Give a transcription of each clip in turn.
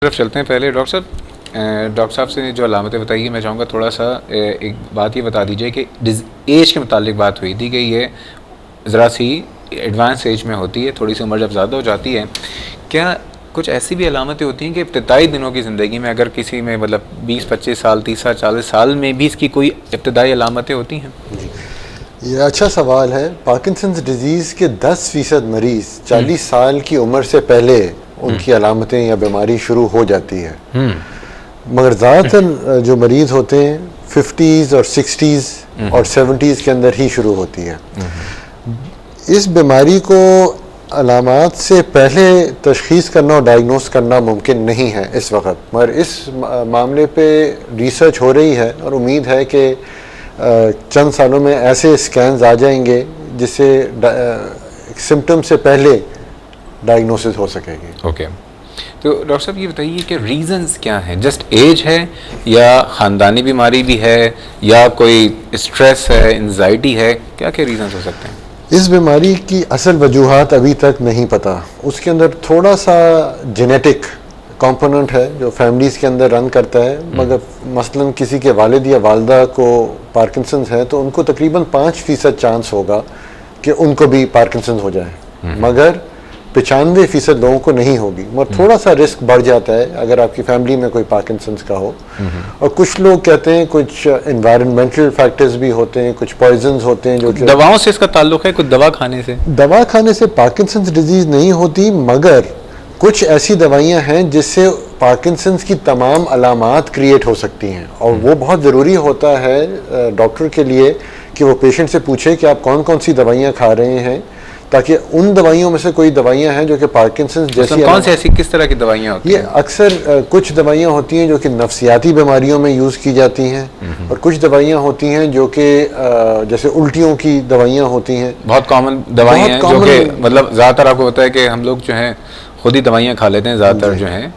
तरफ चलते हैं। पहले डॉक्टर साहब से जो अलामतें बताई है, मैं चाहूँगा थोड़ा सा एक बात ये बता दीजिए कि एज के मुतालिक बात हुई थी कि ये ज़रा सी एडवांस एज में होती है, थोड़ी सी उम्र जब ज़्यादा हो जाती है, क्या कुछ ऐसी भी अलामतें होती हैं कि इब्तदाई दिनों की ज़िंदगी में अगर किसी में मतलब 20-25 साल 30 साल 40 साल में भी इसकी कोई इब्तदाई अलामतें होती हैं? ये अच्छा सवाल है। पार्किंसंस डिजीज़ के 10% मरीज़ 40 साल की उम्र से पहले उनकी अलामतें या बीमारी शुरू हो जाती है, मगर ज़्यादातर जो मरीज़ होते हैं 50s और 60s और 70s के अंदर ही शुरू होती है। इस बीमारी को अलामात से पहले तशख़ीस करना और डायग्नोस करना मुमकिन नहीं है इस वक्त, मगर इस मामले पे रिसर्च हो रही है और उम्मीद है कि चंद सालों में ऐसे स्कैन्स आ जाएंगे जिससे सिम्टम से पहले डायग्नोसिस हो सकेगी। ओके, तो डॉक्टर साहब ये बताइए कि रीज़न्स क्या हैं? जस्ट एज है या ख़ानदानी बीमारी भी है या कोई स्ट्रेस है, एंजाइटी है, क्या क्या रीज़न्स हो सकते हैं? इस बीमारी की असल वजूहात अभी तक नहीं पता। उसके अंदर थोड़ा सा जेनेटिक कंपोनेंट है जो फैमिलीज़ के अंदर रन करता है, मगर मसलन किसी के वालिद या वालदा को पार्किंसंस है तो उनको तकरीबन 5% चांस होगा कि उनको भी पार्किंसंस हो जाए, मगर 95% लोगों को नहीं होगी। मगर थोड़ा सा रिस्क बढ़ जाता है अगर आपकी फैमिली में कोई पार्किंसंस का हो। और कुछ लोग कहते हैं कुछ एनवायरनमेंटल फैक्टर्स भी होते हैं, कुछ पॉइजन्स होते हैं जो कि दवाओं से इसका ताल्लुक है, कुछ दवा खाने से? दवा खाने से पार्किंसंस डिजीज़ नहीं होती, मगर कुछ ऐसी दवाइयां हैं जिससे पार्किंसंस की तमाम अलामात क्रिएट हो सकती हैं, और वो बहुत ज़रूरी होता है डॉक्टर के लिए कि वो पेशेंट से पूछे कि आप कौन कौन सी दवाइयां खा रहे हैं, ताकि उन दवाइयों में से कोई दवाइयां हैं जो कि पार्किंसंस जैसी कौन सी ऐसी किस तरह की दवाइयां होती हैं? ये अक्सर कुछ दवाइयां होती हैं जो कि नफ्सियाती बीमारियों में यूज़ की जाती हैं, और कुछ दवाइयां होती हैं जो कि जैसे उल्टियों की दवाइयां होती हैं। बहुत कॉमन दवाइयां हैं जो कि मतलब ज़्यादातर आपको होता है कि हम लोग जो हैं खुद ही दवाइयां खा लेते हैं ज़्यादातर जो हैं,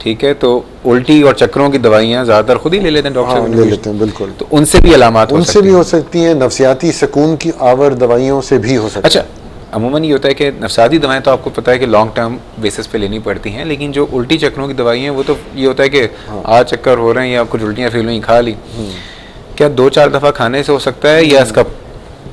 ठीक है, तो उल्टी और चक्करों की दवाइयां ज़्यादातर खुद ही ले लेते हैं डॉक्टर। हाँ, ले लेते हैं, बिल्कुल। तो उनसे भी अलामत उनसे भी हो सकती हैं, नफ्सियाती सुकून की आवर दवाइयों से भी हो सकती है। अच्छा, अमूमन ये होता है कि नफ्साती दवाएं तो आपको पता है कि लॉन्ग टर्म बेसिस पे लेनी पड़ती हैं, लेकिन जो उल्टी चक्करों की दवाई हैं वो तो ये होता है कि आज चक्कर हो रहे हैं या कुछ उल्टियाँ फील हुई, खा ली, क्या 2-4 दफ़ा खाने से हो सकता है या इसका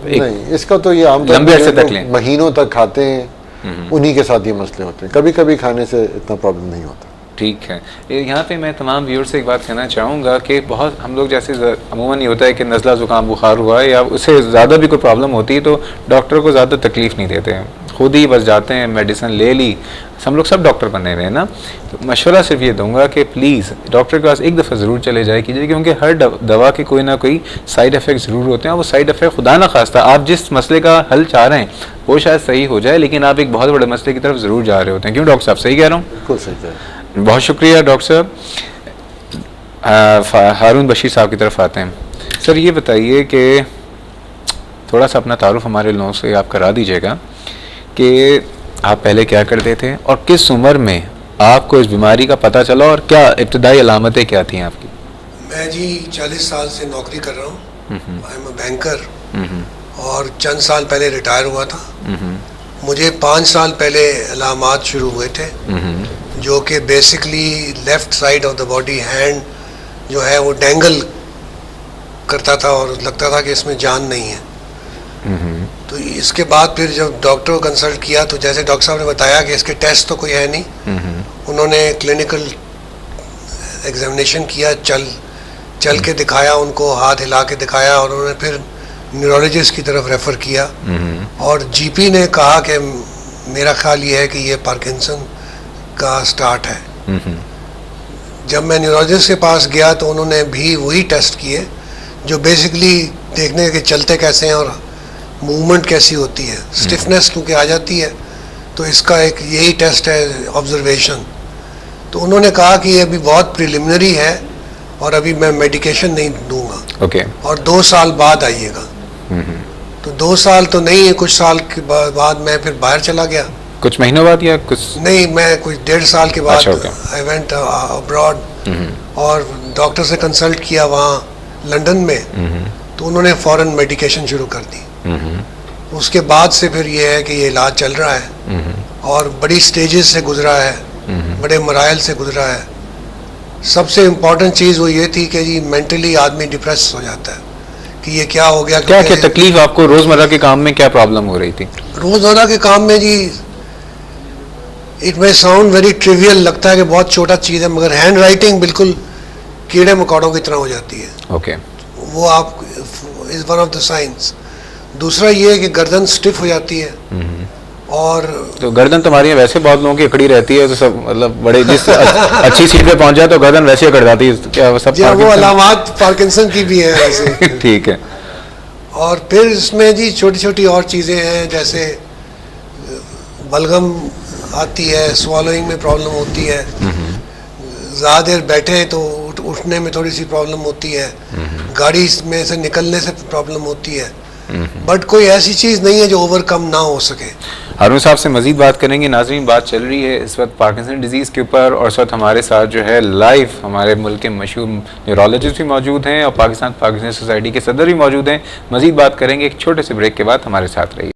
नहीं? इसका तो ये आमतौर लंबे अरसे तक लें, महीनों तक खाते हैं, उन्हीं के साथ ये मसले होते हैं। कभी कभी खाने से इतना प्रॉब्लम नहीं होता। ठीक है। यहाँ पे मैं तमाम व्यूअर्स से एक बात कहना चाहूँगा कि बहुत हम लोग जैसे अमूमन ये होता है कि नज़ला ज़ुकाम बुखार हुआ है या उससे ज़्यादा भी कोई प्रॉब्लम होती है तो डॉक्टर को ज़्यादा तकलीफ़ नहीं देते हैं, खुद ही बस जाते हैं, मेडिसिन ले ली। हम लोग सब डॉक्टर बने हुए हैं ना, तो मशवरा सिर्फ ये दूंगा कि प्लीज़ डॉक्टर के पास एक दफ़ा ज़रूर चले जाए कीजिए, क्योंकि हर दवा के कोई ना कोई साइड इफ़ेक्ट ज़रूर होते हैं। वो साइड इफ़ेक्ट खुदा ना खास्ता आप जिस मसले का हल चाह रहे हैं वो शायद सही हो जाए, लेकिन आप एक बहुत बड़े मसले की तरफ ज़रूर जा रहे होते हैं। क्यों डॉक्टर साहब, सही कह रहा हूँ? बिल्कुल सही कह रहे हैं। बहुत शुक्रिया डॉक्टर साहब। हारून बशीर साहब की तरफ आते हैं। सर ये बताइए कि थोड़ा सा अपना तारुफ हमारे लोगों से आप करा दीजिएगा कि आप पहले क्या करते थे और किस उम्र में आपको इस बीमारी का पता चला और क्या इब्तदाई अलामतें क्या थी आपकी? मैं जी 40 साल से नौकरी कर रहा हूँ, आई एम अ बैंकर, और चंद साल पहले रिटायर हुआ था। मुझे 5 साल पहले अलामात शुरू हुए थे, जो कि basically left side of the body, hand जो है वो डेंगल करता था और लगता था कि इसमें जान नहीं है। तो इसके बाद फिर जब डॉक्टर को कंसल्ट किया तो जैसे डॉक्टर साहब ने बताया कि इसके टेस्ट तो कोई है नहीं, उन्होंने क्लिनिकल एग्जामिनेशन किया, चल के दिखाया, उनको हाथ हिला के दिखाया, और उन्होंने फिर न्यूरोलॉजिस्ट की तरफ रेफ़र किया, और जीपी ने कहा कि मेरा ख्याल ये है कि ये पार्किंसन का स्टार्ट है। जब मैं न्यूरोलॉजिस्ट के पास गया तो उन्होंने भी वही टेस्ट किए जो बेसिकली देखने के चलते कैसे हैं और मूवमेंट कैसी होती है, स्टिफनेस क्योंकि आ जाती है, तो इसका एक यही टेस्ट है, ऑब्जर्वेशन। तो उन्होंने कहा कि ये अभी बहुत प्रिलिमिनरी है और अभी मैं मेडिकेशन नहीं दूंगा, और 2 साल बाद आइएगा। तो 2 साल तो नहीं है, कुछ साल के बाद मैं फिर बाहर चला गया। कुछ महीनों बाद या कुछ? नहीं, मैं कुछ 1.5 साल के बाद आई वेंट अब्रॉड, और डॉक्टर से कंसल्ट किया वहाँ लंदन में, तो उन्होंने फ़ौरन मेडिकेशन शुरू कर दी। उसके बाद से फिर ये है कि ये इलाज चल रहा है और बड़ी स्टेजेस से गुजरा है, बड़े मराइल से गुजरा है। सबसे इम्पोर्टेंट चीज़ वो ये थी कि जी मेंटली आदमी डिप्रेस हो जाता है कि ये क्या हो गया। क्या क्या तकलीफ आपको रोज़मर्रा के काम में क्या प्रॉब्लम हो रही थी? रोज़मर्रा के काम में जी it may sound very trivial, लगता है कि बहुत छोटा चीज़ है, मगर हैंड राइटिंग बिल्कुल कीड़े मकोड़ों की तरह हो जाती है। ओके। वो आप is one of the science. दूसरा ये है कि गर्दन स्टिफ हो जाती है। और तो गर्दन तुम्हारी वैसे बहुत लोगों की अकड़ी रहती है, तो सब मतलब बड़े जिस अच्छी सीट पे पहुंच जाए तो गर्दन वैसे अकड़ जाती है, क्या वो सब वो अलामात पार्किंसन की भी है वैसे। ठीक है। और फिर इसमें जी छोटी छोटी और चीज़ें हैं, जैसे बलगम आती है, स्वॉलोइंग में प्रॉब्लम होती है, ज़्यादा देर बैठे तो उठने में थोड़ी सी प्रॉब्लम होती है, गाड़ी में से निकलने से प्रॉब्लम होती है, बट कोई ऐसी चीज़ नहीं है जो ओवरकम ना हो सके। हारून साहब से मजीद बात करेंगे। नाज़रीन, बात चल रही है इस वक्त पार्किंसन डिजीज़ के ऊपर, और इस वक्त हमारे साथ जो है लाइव हमारे मुल्क के मशहूर न्यूरोलॉजिस्ट भी मौजूद हैं और पाकिस्तान पार्किंसन सोसाइटी के सदर भी मौजूद हैं। मजीद बात करेंगे एक छोटे से ब्रेक के बाद, हमारे साथ रहिए।